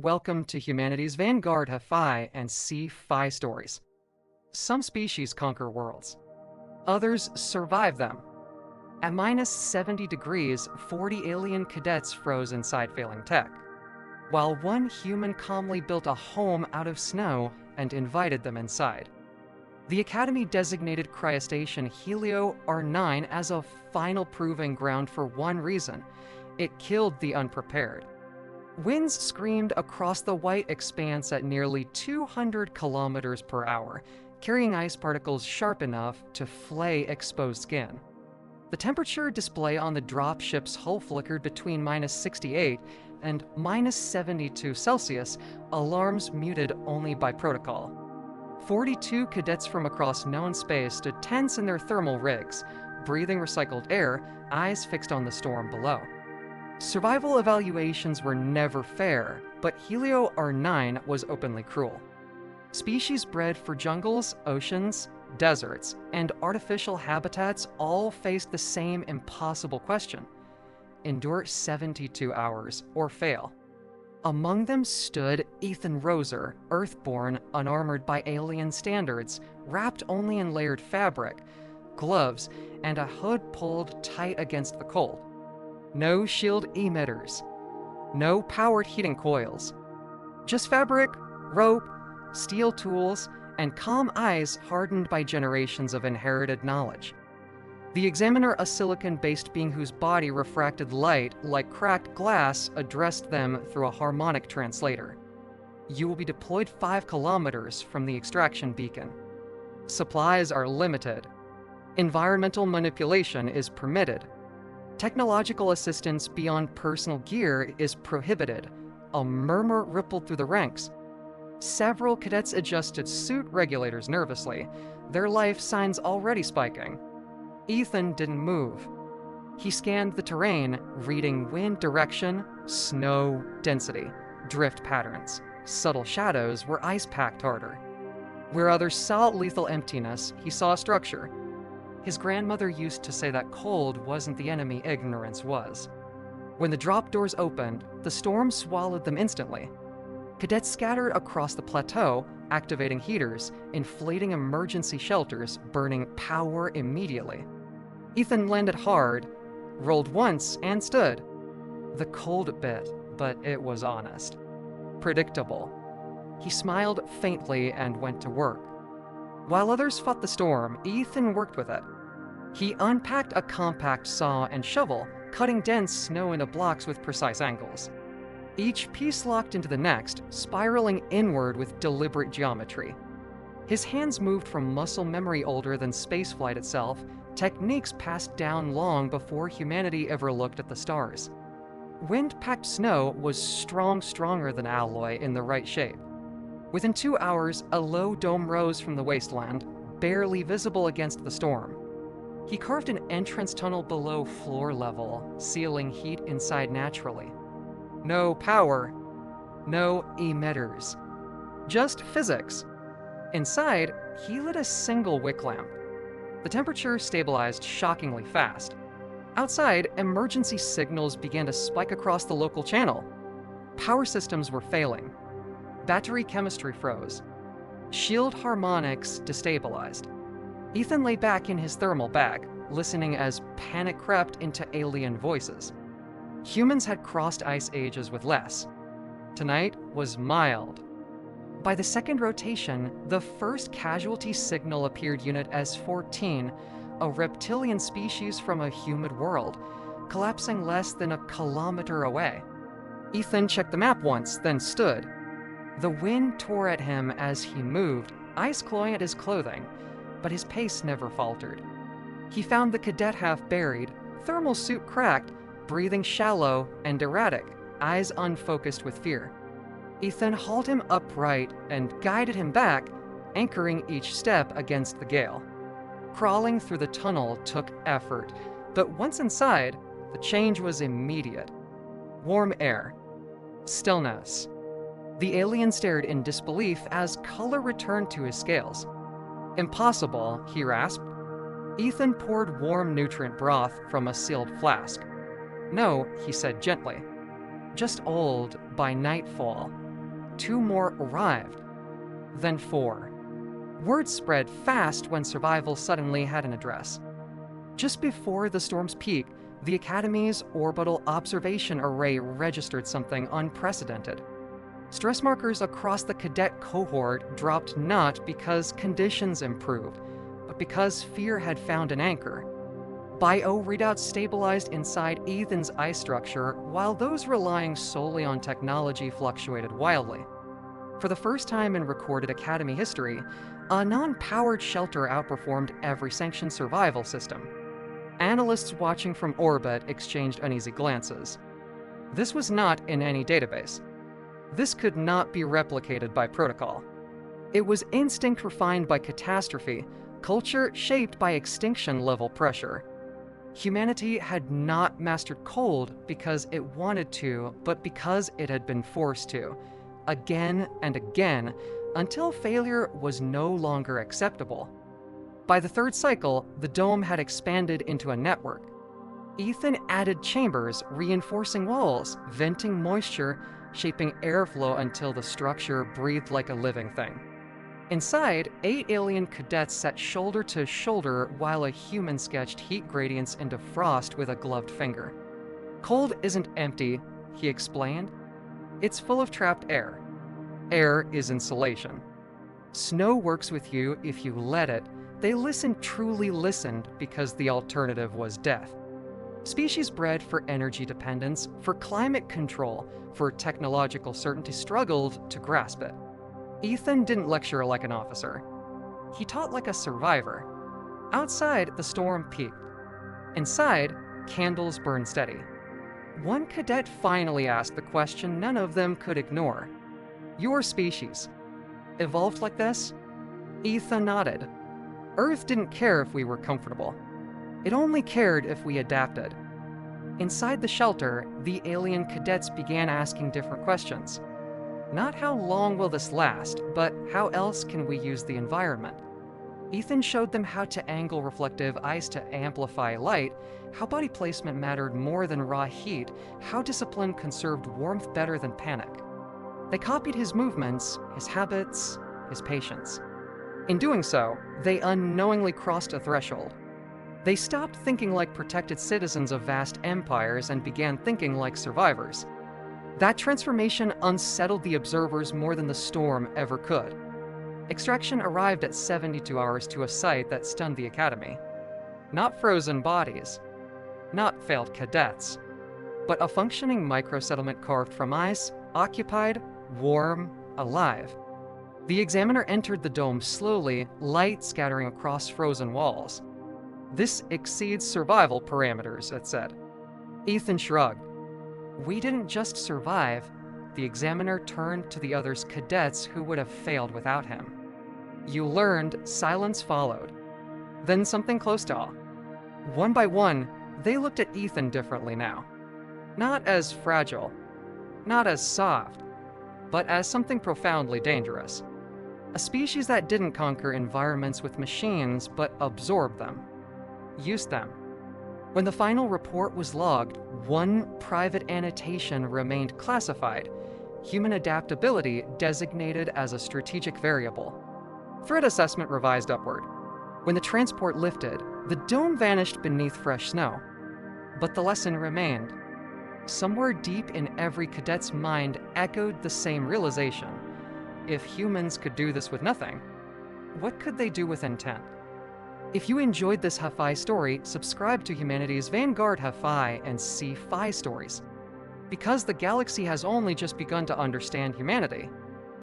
welcome to humanity's Vanguard HFY and Sci-Fi stories. Some species conquer worlds. Others survive them. At minus 70 degrees, 40 alien cadets froze inside failing tech, while one human calmly built a home out of snow and invited them inside. The Academy designated cryostation Helio R9 as a final proving ground for one reason: it killed the unprepared. Winds screamed across the white expanse at nearly 200 kilometers per hour, carrying ice particles sharp enough to flay exposed skin. The temperature display on the dropship's hull flickered between minus 68 and minus 72 Celsius, alarms muted only by protocol. 42 cadets from across known space stood tense in their thermal rigs, breathing recycled air, eyes fixed on the storm below. Survival evaluations were never fair, but Helio R9 was openly cruel. Species bred for jungles, oceans, deserts, and artificial habitats all faced the same impossible question: endure 72 hours or fail. Among them stood Ethan Roser, Earthborn, unarmored by alien standards, wrapped only in layered fabric, gloves, and a hood pulled tight against the cold. No shield emitters, no powered heating coils. Just fabric, rope, steel tools, and calm eyes hardened by generations of inherited knowledge. The examiner, a silicon-based being whose body refracted light like cracked glass, addressed them through a harmonic translator. You will be deployed 5 kilometers from the extraction beacon. Supplies are limited. Environmental manipulation is permitted. Technological assistance beyond personal gear is prohibited. A murmur rippled through the ranks. Several cadets adjusted suit regulators nervously, their life signs already spiking. Ethan didn't move. He scanned the terrain, reading wind direction, snow density, drift patterns, subtle shadows where ice packed harder. Where others saw lethal emptiness, he saw structure. His grandmother used to say that cold wasn't the enemy, ignorance was. When the drop doors opened, the storm swallowed them instantly. Cadets scattered across the plateau, activating heaters, inflating emergency shelters, burning power immediately. Ethan landed hard, rolled once, and stood. The cold bit, but it was honest. Predictable. He smiled faintly and went to work. While others fought the storm, Ethan worked with it. He unpacked a compact saw and shovel, cutting dense snow into blocks with precise angles. Each piece locked into the next, spiraling inward with deliberate geometry. His hands moved from muscle memory older than spaceflight itself, techniques passed down long before humanity ever looked at the stars. Wind-packed snow was stronger than alloy in the right shape. Within 2 hours, a low dome rose from the wasteland, barely visible against the storm. He carved an entrance tunnel below floor level, sealing heat inside naturally. No power, no emitters. Just physics. Inside, he lit a single wick lamp. The temperature stabilized shockingly fast. Outside, emergency signals began to spike across the local channel. Power systems were failing. Battery chemistry froze. Shield harmonics destabilized. Ethan lay back in his thermal bag, listening as panic crept into alien voices. Humans had crossed ice ages with less. Tonight was mild. By the second rotation, the first casualty signal appeared unit S-14, a reptilian species from a humid world, collapsing less than a kilometer away. Ethan checked the map once, then stood. The wind tore at him as he moved, ice clawing at his clothing, but his pace never faltered. He found the cadet half buried, thermal suit cracked, breathing shallow and erratic, eyes unfocused with fear. Ethan hauled him upright and guided him back, anchoring each step against the gale. Crawling through the tunnel took effort, but once inside, the change was immediate. Warm air. Stillness. The alien stared in disbelief as color returned to his scales. Impossible, he rasped. Ethan poured warm nutrient broth from a sealed flask. No, he said gently. Just old by nightfall, 2 more arrived. Then 4. Word spread fast when survival suddenly had an address. Just before the storm's peak, the Academy's orbital observation array registered something unprecedented. Stress markers across the cadet cohort dropped not because conditions improved, but because fear had found an anchor. Bio readouts stabilized inside Ethan's eye structure, while those relying solely on technology fluctuated wildly. For the first time in recorded Academy history, a non-powered shelter outperformed every sanctioned survival system. Analysts watching from orbit exchanged uneasy glances. This was not in any database. This could not be replicated by protocol. It was instinct refined by catastrophe, culture shaped by extinction-level pressure. Humanity had not mastered cold because it wanted to, but because it had been forced to, again and again, until failure was no longer acceptable. By the 3rd cycle, the dome had expanded into a network. Ethan added chambers, reinforcing walls, venting moisture, shaping airflow until the structure breathed like a living thing. Inside, 8 alien cadets sat shoulder to shoulder while a human sketched heat gradients into frost with a gloved finger. Cold isn't empty, he explained. It's full of trapped air. Air is insulation. Snow works with you if you let it. They truly listened, because the alternative was death. Species bred for energy dependence, for climate control, for technological certainty struggled to grasp it. Ethan didn't lecture like an officer. He taught like a survivor. Outside, the storm peaked. Inside, candles burned steady. One cadet finally asked the question none of them could ignore. Your species evolved like this? Ethan nodded. Earth didn't care if we were comfortable. It only cared if we adapted. Inside the shelter, the alien cadets began asking different questions. Not how long will this last, but how else can we use the environment? Ethan showed them how to angle reflective ice to amplify light, how body placement mattered more than raw heat, how discipline conserved warmth better than panic. They copied his movements, his habits, his patience. In doing so, they unknowingly crossed a threshold. They stopped thinking like protected citizens of vast empires and began thinking like survivors. That transformation unsettled the observers more than the storm ever could. Extraction arrived at 72 hours to a site that stunned the Academy. Not frozen bodies, not failed cadets, but a functioning microsettlement carved from ice, occupied, warm, alive. The examiner entered the dome slowly, light scattering across frozen walls. This exceeds survival parameters, it said. Ethan shrugged. We didn't just survive. The examiner turned to the others cadets who would have failed without him. You learned, silence followed. Then something close to awe. One by one, they looked at Ethan differently now. Not as fragile, not as soft, but as something profoundly dangerous. A species that didn't conquer environments with machines, but absorbed them, used them. When the final report was logged, one private annotation remained classified: human adaptability designated as a strategic variable. Threat assessment revised upward. When the transport lifted, the dome vanished beneath fresh snow. But the lesson remained. Somewhere deep in every cadet's mind echoed the same realization. If humans could do this with nothing, what could they do with intent? If you enjoyed this HFY story, subscribe to humanity's Vanguard HFY and Sci-Fi stories. Because the galaxy has only just begun to understand humanity,